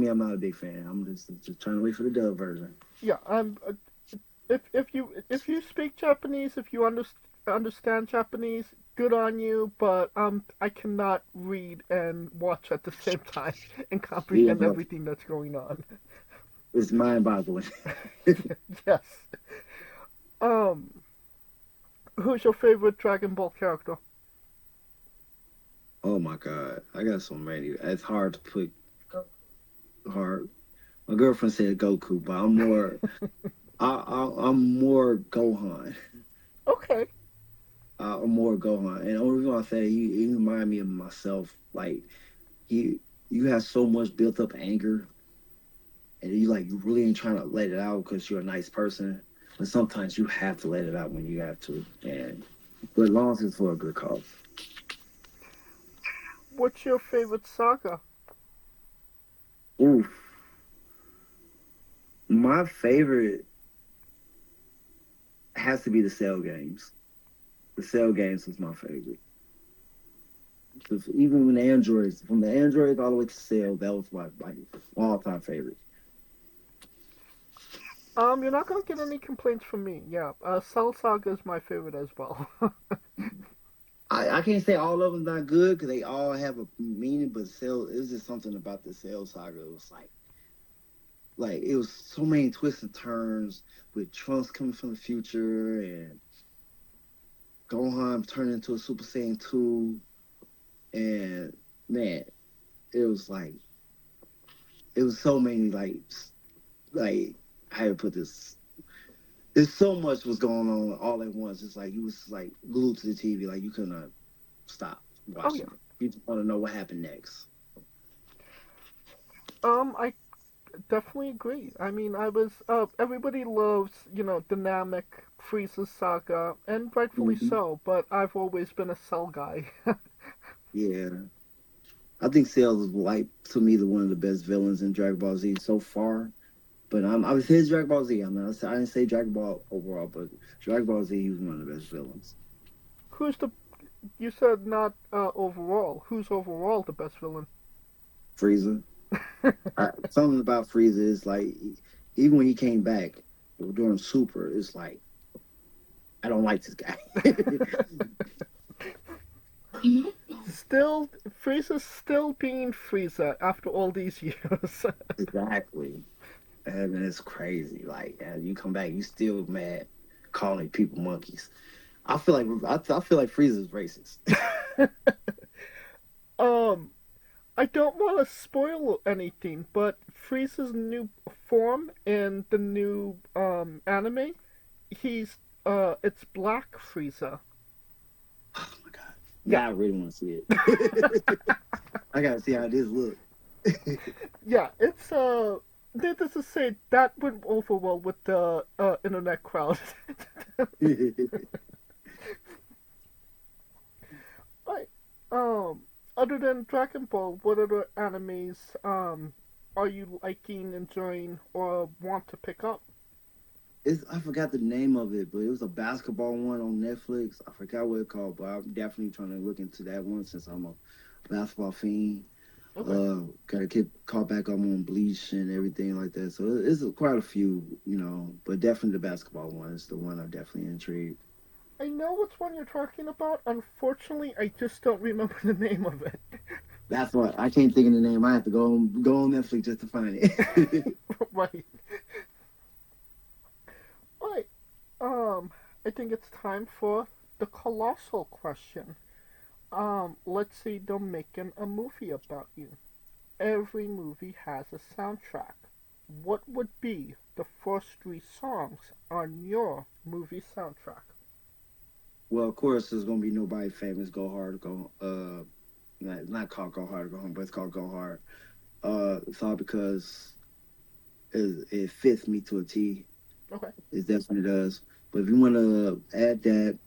Speaker 13: mean I'm not a big fan. I'm just trying to wait for the dub version.
Speaker 14: Yeah, if you speak Japanese, if you understand Japanese, good on you. But I cannot read and watch at the same time and comprehend everything that's going on.
Speaker 13: It's mind-boggling.
Speaker 14: Yes. Who's your favorite Dragon Ball character?
Speaker 13: Oh my God, I got so many. It's hard to put hard. My girlfriend said Goku, but I'm more. I'm more Gohan.
Speaker 14: Okay.
Speaker 13: I'm more Gohan, and the only reason I say he remind me of myself. Like you have so much built up anger, and you really ain't trying to let it out because you're a nice person. But sometimes you have to let it out when you have to, but as long as it's for a good cause.
Speaker 14: What's your favorite saga?
Speaker 13: Oof. My favorite has to be the Cell games. The Cell games was my favorite. Even when from the androids all the way to Cell, that was my all-time favorite.
Speaker 14: You're not gonna get any complaints from me. Yeah, Cell Saga is my favorite as well.
Speaker 13: I can't say all of them not good because they all have a meaning, but Cell, it was just something about the Cell Saga. It was like it was so many twists and turns with Trunks coming from the future and Gohan turning into a Super Saiyan 2, and man, it was so many how to put this. There's so much was going on all at once. It's like you was like glued to the TV, like you couldn't stop watching it. You just want to know what happened next.
Speaker 14: I definitely agree. I mean, everybody loves, dynamic Frieza saga, and rightfully so, but I've always been a Cell guy.
Speaker 13: Yeah. I think Cell is to me one of the best villains in Dragon Ball Z so far. But I was his Dragon Ball Z. I didn't say Dragon Ball overall, but Dragon Ball Z, he was one of the best villains.
Speaker 14: You said not overall. Who's overall the best villain?
Speaker 13: Frieza. Something about Frieza is even when he came back during Super, it's like, I don't like this guy.
Speaker 14: Frieza's still being Frieza after all these years.
Speaker 13: Exactly. And it's crazy. You come back, you still mad, calling people monkeys. I feel like Frieza's racist.
Speaker 14: I don't want to spoil anything, but Frieza's new form in the new anime, it's Black Frieza.
Speaker 13: Oh my God! Yeah, I really want to see it. I gotta see how this looks.
Speaker 14: Yeah, it's needless to say, that went over well with the internet crowd. Right. Other than Dragon Ball, what other animes are you liking, enjoying, or want to pick up?
Speaker 13: I forgot the name of it, but it was a basketball one on Netflix. I forgot what it's called, but I'm definitely trying to look into that one since I'm a basketball fiend. Okay. Gotta get caught back up on Bleach and everything like that. So it's quite a few, but definitely the basketball one is the one I'm definitely intrigued.
Speaker 14: I know which one you're talking about. Unfortunately, I just don't remember the name of it.
Speaker 13: That's what I can't think of the name. I have to go on Netflix just to find it.
Speaker 14: Right. Right. I think it's time for the colossal question. Let's say they're making a movie about you. Every movie has a soundtrack. What would be the first 3 songs on your movie soundtrack?
Speaker 13: Well, of course, there's gonna be nobody famous. Go hard, not called Go Hard, Go Home, but it's called Go Hard. It's all because it fits me to a T.
Speaker 14: Okay.
Speaker 13: It definitely does. But if you want to add that,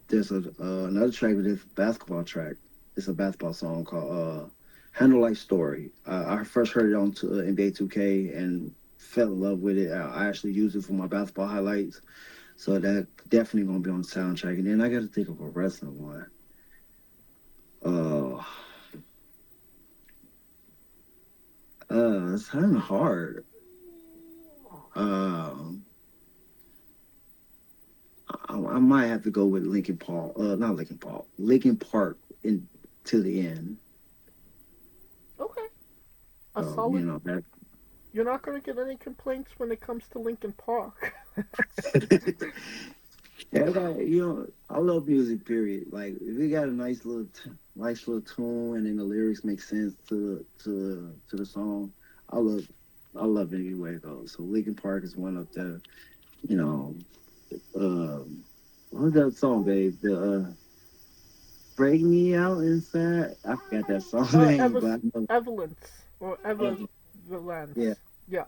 Speaker 13: there's another track with this basketball track. It's a basketball song called Handle Like Story. I first heard it on NBA 2K and fell in love with it. I actually use it for my basketball highlights. So that definitely going to be on the soundtrack. And then I got to think of a wrestling one. It's kind of hard. I might have to go with Linkin Park. Not Linkin Park. Linkin Park to the end.
Speaker 14: Okay. A
Speaker 13: So,
Speaker 14: solid.
Speaker 13: you know that.
Speaker 14: You're not going to get any complaints when it comes to Linkin Park.
Speaker 13: Yeah, I love music. Period. Like if it got a nice little tune and then the lyrics make sense to the song, I love it anyway it goes. So Linkin Park is one of the, you know, what's that song, babe? The Break Me Out Inside. I forgot that song name, but I know.
Speaker 14: Evelance or Evelance.
Speaker 13: Yeah.
Speaker 14: Yeah.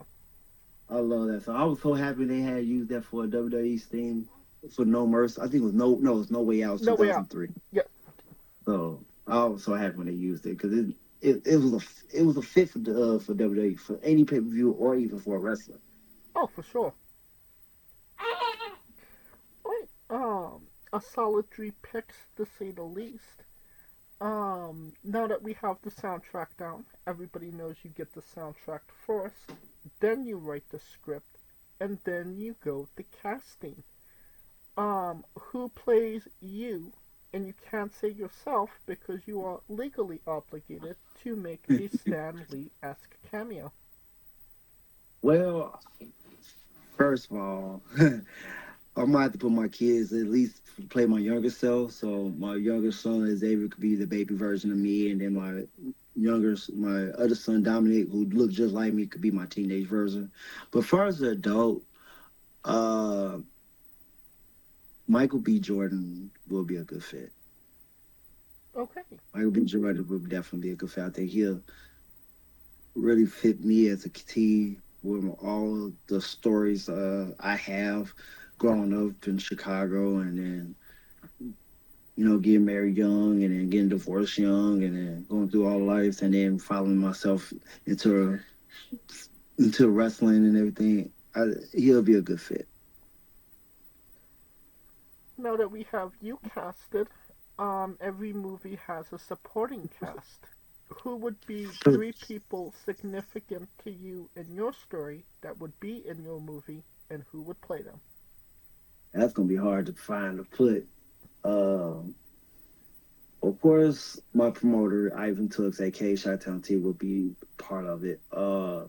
Speaker 13: I love that song. I was so happy they had used that for a WWE theme for No Mercy. I think it was it's No Way Out.
Speaker 14: No Way Out.
Speaker 13: 2003.
Speaker 14: Yeah.
Speaker 13: So I was so happy when they used it because it was a fit for WWE for any pay per view or even for a wrestler.
Speaker 14: Oh, for sure. A solid 3 picks to say the least. Now that we have the soundtrack down, everybody knows you get the soundtrack first, then you write the script, and then you go to casting. Who plays you? And you can't say yourself because you are legally obligated to make a Stan Lee-esque cameo.
Speaker 13: Well, first of all, I might have to put my kids at least play my younger self. So my younger son Xavier could be the baby version of me, and then my other son Dominic, who looks just like me, could be my teenage version. But as far as the adult, Michael B. Jordan will be a good fit.
Speaker 14: Okay.
Speaker 13: Michael B. Jordan would definitely be a good fit. I think he'll really fit me as a T with all the stories I have growing up in Chicago, and then getting married young, and then getting divorced young, and then going through all life, and then following myself into wrestling and everything. He'll be a good fit.
Speaker 14: Now that we have you casted, every movie has a supporting cast. Who would be 3 people significant to you in your story that would be in your movie, and who would play them?
Speaker 13: That's gonna be hard to find to put. Of course, my promoter Ivan Tooks, aka Chi-Town T, will be part of it. I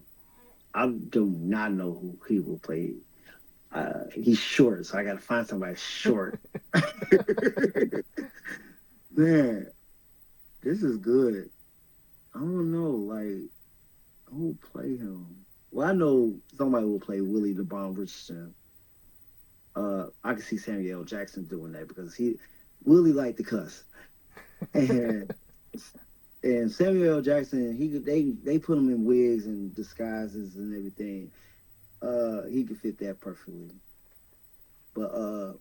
Speaker 13: do not know who he will play. He's short, so I gotta find somebody short. Man, this is good. I don't know, like, who will play him? Well, I know somebody will play Willie the Bomb Richardson. I can see Samuel L. Jackson doing that because Willie liked to cuss, and Samuel L. Jackson, they put him in wigs and disguises and everything. He could fit that perfectly. But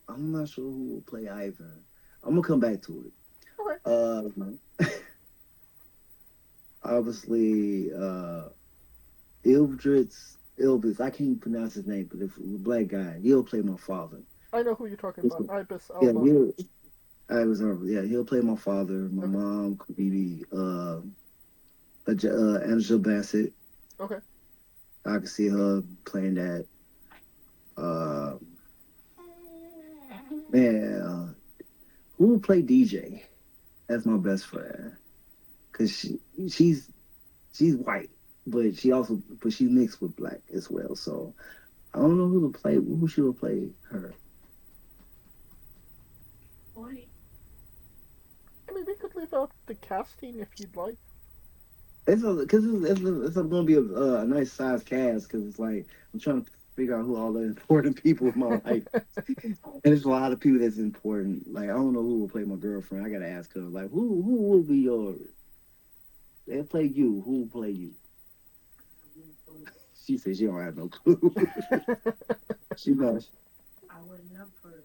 Speaker 13: I'm not sure who will play Ivan. I'm gonna come back to it.
Speaker 14: Okay.
Speaker 13: Obviously, Ilbis, I can't pronounce his name, but if a black guy, he'll play my father.
Speaker 14: I know who you're talking about. Ibis
Speaker 13: Yeah,
Speaker 14: Alba.
Speaker 13: he'll play my father. My mom could be Angela Bassett.
Speaker 14: Okay.
Speaker 13: I can see her playing that. Who will play DJ? That's my best friend, cause she's white, but she's mixed with black as well. So I don't know who she will play her.
Speaker 14: I mean, we could leave out the casting if you'd like.
Speaker 13: It's going to be a nice size cast because it's like I'm trying to figure out who all the important people in my life. And there's a lot of people that's important. Like I don't know who will play my girlfriend. I gotta ask her. Like who will be your? They'll play you. Who will play you? She said she don't have no clue. She knows.
Speaker 7: I wouldn't have heard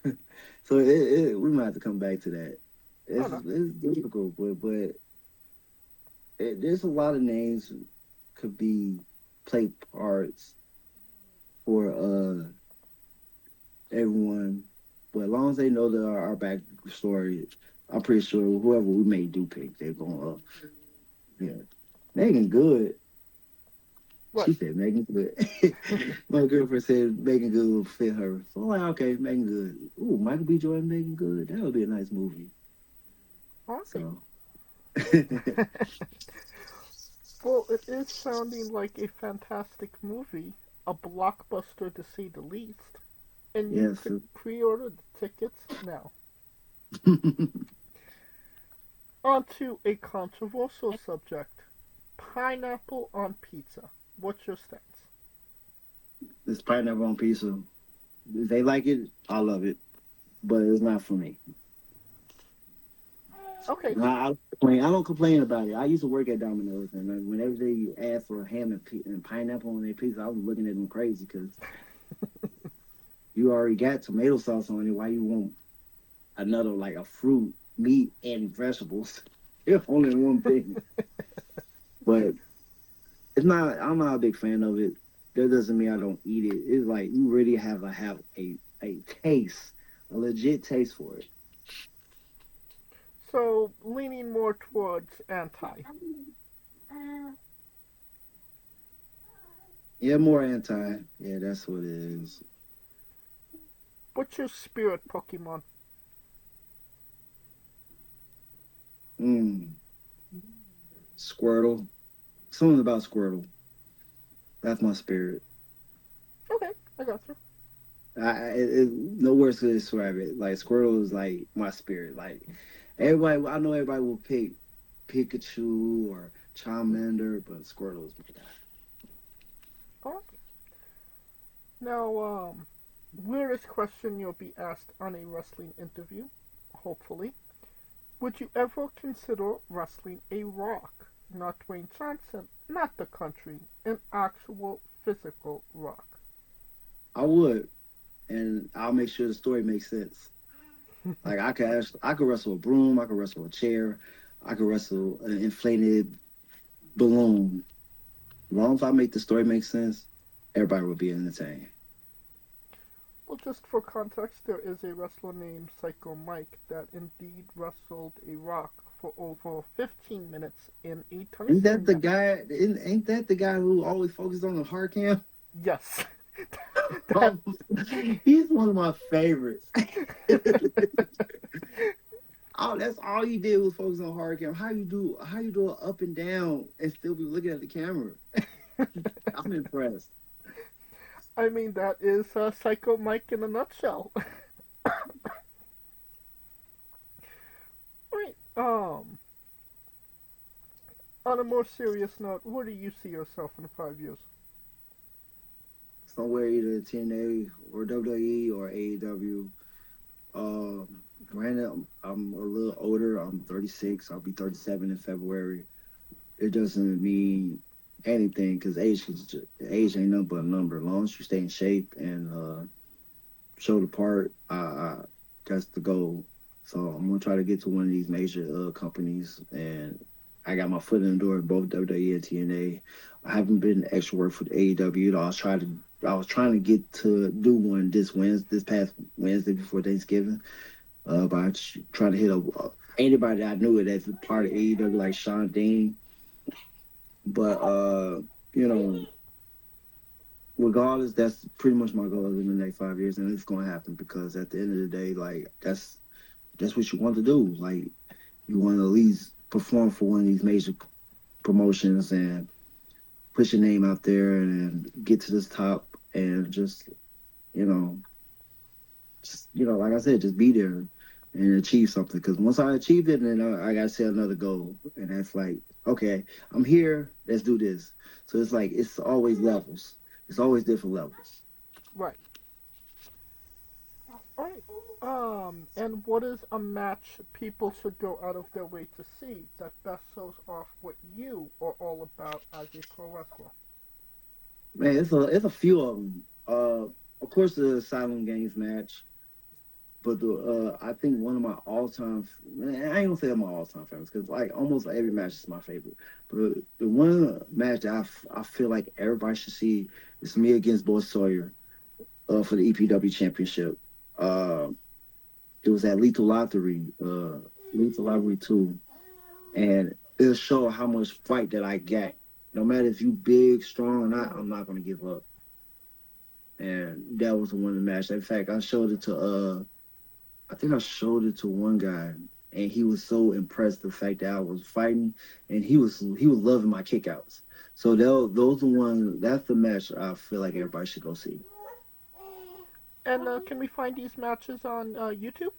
Speaker 7: him.
Speaker 13: So we might have to come back to that. It's difficult, but there's a lot of names could play parts for everyone. But as long as they know our backstory, I'm pretty sure whoever we may do pick, they're going up. Yeah, Megan Good.
Speaker 14: What?
Speaker 13: She said Megan Good. My girlfriend said Megan Good will fit her. So I'm like, okay, Megan Good. Ooh, Michael B. Jordan, Megan Good. That would be a nice movie.
Speaker 14: Awesome.
Speaker 13: So.
Speaker 14: Well, it is sounding like a fantastic movie, a blockbuster to say the least, and you could pre-order the tickets now. On to a controversial subject: pineapple on pizza. What's your stance?
Speaker 13: It's pineapple on pizza. If they like it, I love it, but it's not for me.
Speaker 14: Okay.
Speaker 13: I don't complain about it. I used to work at Domino's, and whenever they ask for ham and pineapple on their pizza, I was looking at them crazy because you already got tomato sauce on it. Why you want another, like a fruit, meat, and vegetables? It's only one thing. But it's not. I'm not a big fan of it. That doesn't mean I don't eat it. It's like you really have a taste, a legit taste for it.
Speaker 14: So, leaning more towards anti.
Speaker 13: Yeah, more anti. Yeah, that's what it is.
Speaker 14: What's your spirit Pokemon?
Speaker 13: Squirtle. Something about Squirtle. That's my spirit.
Speaker 14: Okay, I got you.
Speaker 13: No words to describe it. Like, Squirtle is like my spirit. Like, everybody, I know everybody will pick Pikachu or Charmander, but Squirtle is my guy.
Speaker 14: Awesome. Now, weirdest question you'll be asked on a wrestling interview, hopefully. Would you ever consider wrestling a rock? Not Dwayne Johnson, not the country, an actual physical rock.
Speaker 13: I would, and I'll make sure the story makes sense. Like, I could wrestle a broom, I could wrestle a chair, I could wrestle an inflated balloon. As long as I make the story make sense, everybody will be entertained.
Speaker 14: Well, just for context, there is a wrestler named Psycho Mike that indeed wrestled a rock for over 15 minutes in a Tennessee.
Speaker 13: Ain't that the guy? Ain't that the guy who always focuses on the hard cam?
Speaker 14: Yes.
Speaker 13: He's one of my favorites. Oh, that's all he did was focus on hard cam. How you do it up and down and still be looking at the camera? I'm impressed.
Speaker 14: I mean, that is Psycho Mike in a nutshell. Right. On a more serious note, where do you see yourself in 5 years?
Speaker 13: Somewhere either TNA or WWE or AEW. Granted, I'm a little older. I'm 36. I'll be 37 in February. It doesn't mean anything because age ain't nothing but a number. As long as you stay in shape and show the part, that's the goal. So I'm gonna try to get to one of these major companies, and I got my foot in the door in both WWE and TNA. I haven't been extra work for the AEW. I was trying to get to do one this past Wednesday before Thanksgiving. But I trying to hit up anybody that I knew that's part of AEW, like Sean Dean. But regardless, that's pretty much my goal in the next 5 years, and it's gonna happen because at the end of the day, like that's what you want to do. Like you want to at least perform for one of these major promotions and put your name out there and get to this top and just like I said, just be there and achieve something. Because once I achieved it, then I got to set another goal. And that's like, okay, I'm here. Let's do this. So it's like, it's always levels. It's always different levels.
Speaker 14: Right. All right. And what is a match people should go out of their way to see that best shows off what you are all about as a pro wrestler?
Speaker 13: Man, it's a few of them. Of course, the Asylum Games match, but I think one of my all-time, man, I ain't gonna say my all-time favorites because like almost every match is my favorite. But the one match that I feel like everybody should see is me against Boy Sawyer for the EPW Championship. It was at Lethal Lottery 2, and it'll show how much fight that I got. No matter if you big, strong or not, I'm not gonna give up. And that was one of the matches. In fact, I showed it to I think I showed it to one guy, and he was so impressed the fact that I was fighting, and he was loving my kickouts. So those are one. That's the match I feel like everybody should go see.
Speaker 14: And can we find these matches on YouTube?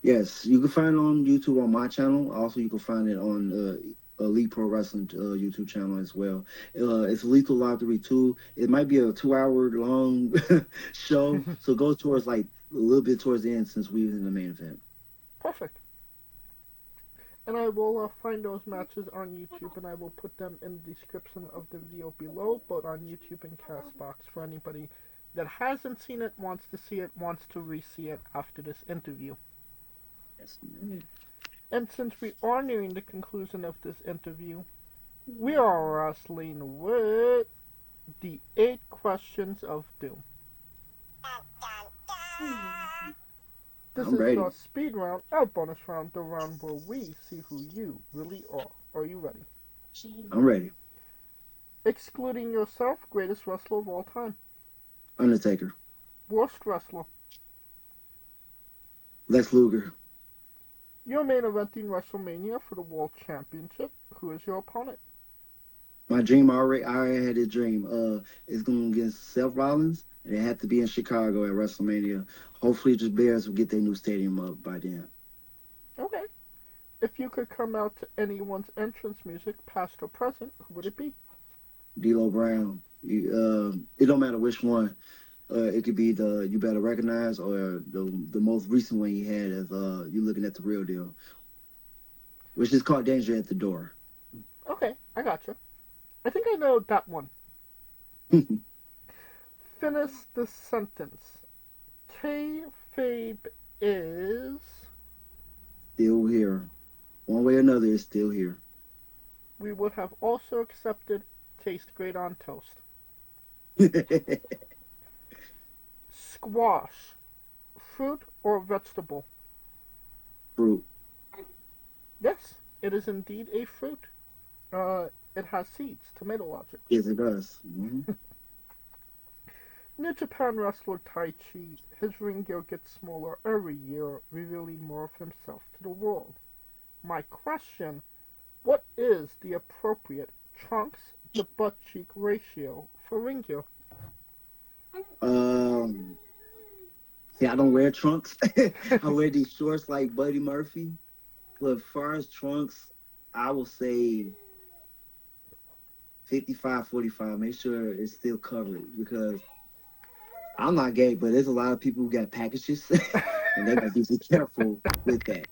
Speaker 13: Yes, you can find it on YouTube on my channel. Also, you can find it on Elite Pro Wrestling YouTube channel as well. It's Lethal Lottery 2. It might be a 2-hour long show, so go towards like a little bit towards the end since we was in the main event.
Speaker 14: Perfect. And I will find those matches on YouTube, and I will put them in the description of the video below, both on YouTube and Castbox, for anybody that hasn't seen it, wants to see it, wants to re-see it after this interview.
Speaker 13: Yes.
Speaker 14: And since we are nearing the conclusion of this interview, we are wrestling with the 8 questions of doom. This
Speaker 13: I'm
Speaker 14: is
Speaker 13: ready.
Speaker 14: our speed round, our bonus round, the round where we see who you really are. Are you ready?
Speaker 13: I'm ready.
Speaker 14: Excluding yourself, greatest wrestler of all time.
Speaker 13: Undertaker.
Speaker 14: Worst wrestler.
Speaker 13: Lex Luger.
Speaker 14: Your main eventing WrestleMania for the World Championship. Who is your opponent?
Speaker 13: My dream I already had a dream. It's going against Seth Rollins, and it had to be in Chicago at WrestleMania. Hopefully, the Bears will get their new stadium up by then.
Speaker 14: Okay. If you could come out to anyone's entrance music, past or present, who would it be?
Speaker 13: D'Lo Brown. It don't matter which one. It could be the You Better Recognize or the most recent one he had is You Looking at the Real Deal, which is called Danger at the Door.
Speaker 14: Okay, I gotcha. I think I know that one. Finish the sentence. Kayfabe is...
Speaker 13: Still here. One way or another, it's still here.
Speaker 14: We would have also accepted taste great on toast. Squash. Fruit or vegetable?
Speaker 13: Fruit.
Speaker 14: Yes, it is indeed a fruit. It has seeds, tomato logic.
Speaker 13: Yes, it does. Mm-hmm.
Speaker 14: New Japan wrestler Taichi, his ring gear gets smaller every year, revealing more of himself to the world. My question, what is the appropriate trunks to butt cheek ratio for ring gear?
Speaker 13: See, I don't wear trunks. I wear these shorts like Buddy Murphy. But as far as trunks, I will say 55-45. Make sure it's still covered because I'm not gay, but there's a lot of people who got packages, and they gotta be careful with that.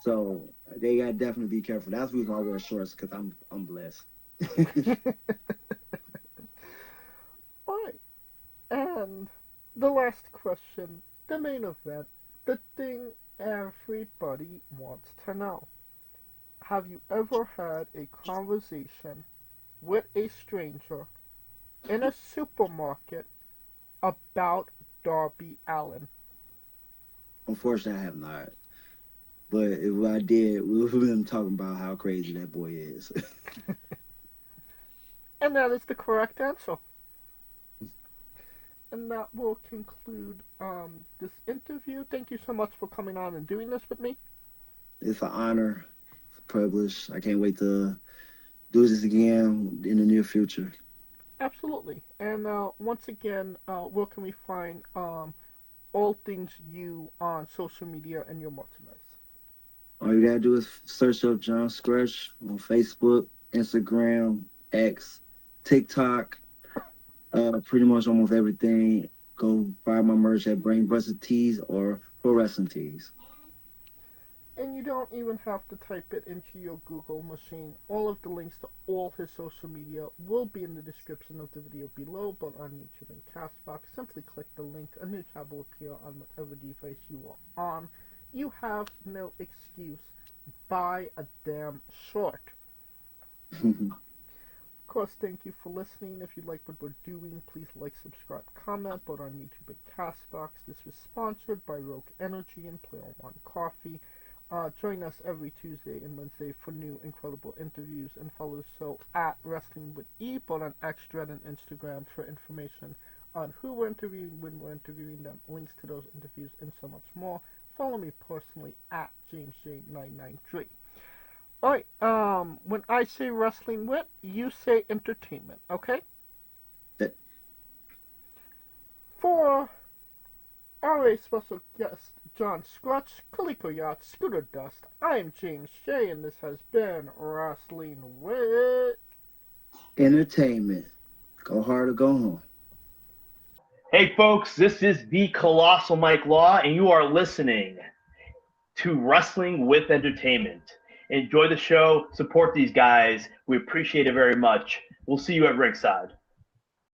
Speaker 13: So they gotta definitely be careful. That's the reason why I wear shorts because I'm blessed.
Speaker 14: All right, and the last question, the main event, the thing everybody wants to know. Have you ever had a conversation with a stranger in a supermarket about Darby Allin?
Speaker 13: Unfortunately, I have not. But if I did, we would have been talking about how crazy that boy is.
Speaker 14: And that is the correct answer. And that will conclude this interview. Thank you so much for coming on and doing this with me.
Speaker 13: It's an honor, it's a privilege. I can't wait to do this again in the near future.
Speaker 14: Absolutely. And once again, where can we find all things you on social media and your merchandise?
Speaker 13: All you gotta do is search up Jon Scrutch on Facebook, Instagram, X, TikTok, pretty much almost everything. Go buy my merch at Brain Buster Tees or Pro Wrestling Tees.
Speaker 14: And you don't even have to type it into your Google machine. All of the links to all his social media will be in the description of the video below, but on YouTube and Castbox, simply click the link. A new tab will appear on whatever device you are on. You have no excuse. Buy a damn short. Of course, thank you for listening. If you like what we're doing, please like, subscribe, comment, both on YouTube and Castbox. This was sponsored by Rogue Energy and Play on One Coffee. Join us every Tuesday and Wednesday for new incredible interviews, and follow the show at Wrestling with E, both on X, Thread, and Instagram for information on who we're interviewing, when we're interviewing them, links to those interviews, and so much more. Follow me personally at JamesJ993. Alright, when I say wrestling wit, you say entertainment, okay?
Speaker 13: Yeah.
Speaker 14: For our special guest, Jon Scrutch, Coleco Yacht, Scooter Dust, I am James J, and this has been Wrestling Wit
Speaker 13: Entertainment. Go hard or go home.
Speaker 4: Hey folks, this is the Colossal Mike Law, and you are listening to Wrestling with Entertainment. Enjoy the show, support these guys. We appreciate it very much. We'll see you at ringside.